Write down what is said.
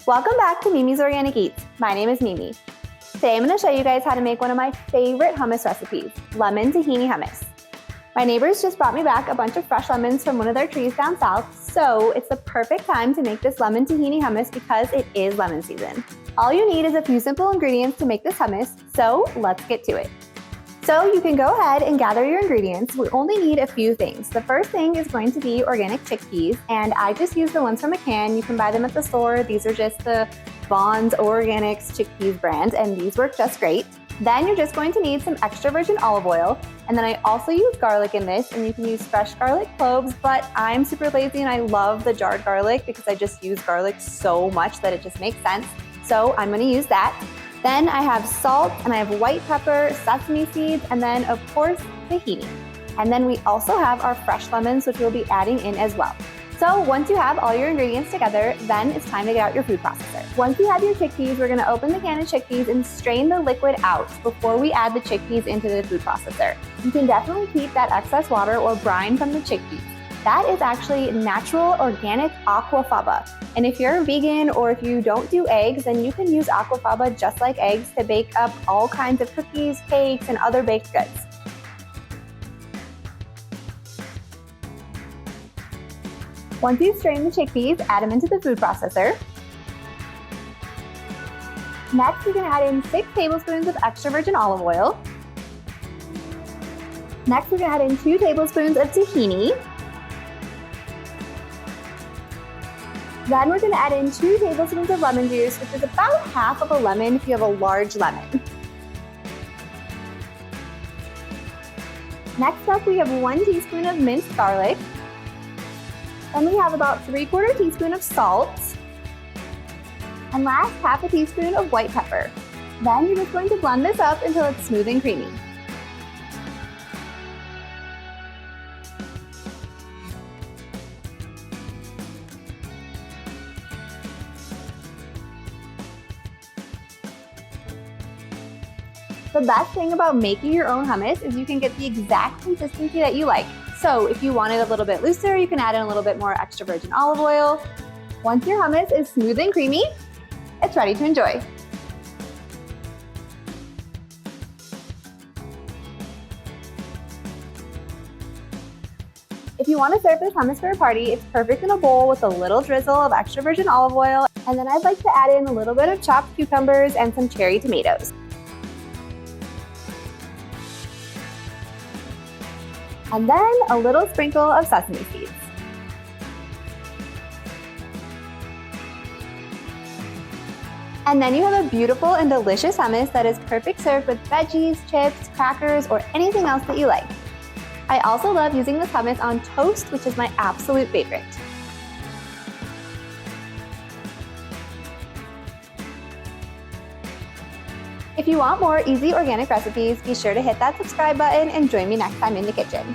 Welcome back to Mimi's Organic Eats. My name is Mimi. Today I'm going to show you guys how to make one of my favorite hummus recipes, lemon tahini hummus. My neighbors just brought me back a bunch of fresh lemons from one of their trees down south, so it's the perfect time to make this lemon tahini hummus because it is lemon season. All you need is a few simple ingredients to make this hummus, so let's get to it. So you can go ahead and gather your ingredients. We only need a few things. The first thing is going to be organic chickpeas, and I just use the ones from a can. You can buy them at the store. These are just the Bond's Organics Chickpeas brand, and these work just great. Then you're just going to need some extra virgin olive oil, and then I also use garlic in this, and you can use fresh garlic cloves, but I'm super lazy and I love the jarred garlic because I just use garlic so much that it just makes sense. So I'm gonna use that. Then I have salt, and I have white pepper, sesame seeds, and then of course, tahini. And then we also have our fresh lemons, which we'll be adding in as well. So once you have all your ingredients together, then it's time to get out your food processor. Once you have your chickpeas, we're gonna open the can of chickpeas and strain the liquid out before we add the chickpeas into the food processor. You can definitely keep that excess water or brine from the chickpeas. That is actually natural organic aquafaba. And if you're a vegan or if you don't do eggs, then you can use aquafaba just like eggs to bake up all kinds of cookies, cakes, and other baked goods. Once you've strained the chickpeas, add them into the food processor. Next, you're gonna add in 6 tablespoons of extra virgin olive oil. Next, we're gonna add in 2 tablespoons of tahini. Then we're gonna add in 2 tablespoons of lemon juice, which is about half of a lemon if you have a large lemon. Next up, we have 1 teaspoon of minced garlic. Then we have about 3/4 teaspoon of salt. And last, half a teaspoon of white pepper. Then you're just going to blend this up until it's smooth and creamy. The best thing about making your own hummus is you can get the exact consistency that you like. So if you want it a little bit looser, you can add in a little bit more extra virgin olive oil. Once your hummus is smooth and creamy, it's ready to enjoy. If you want to serve this hummus for a party, it's perfect in a bowl with a little drizzle of extra virgin olive oil. And then I'd like to add in a little bit of chopped cucumbers and some cherry tomatoes. And then a little sprinkle of sesame seeds. And then you have a beautiful and delicious hummus that is perfect served with veggies, chips, crackers, or anything else that you like. I also love using this hummus on toast, which is my absolute favorite. If you want more easy organic recipes, be sure to hit that subscribe button and join me next time in the kitchen.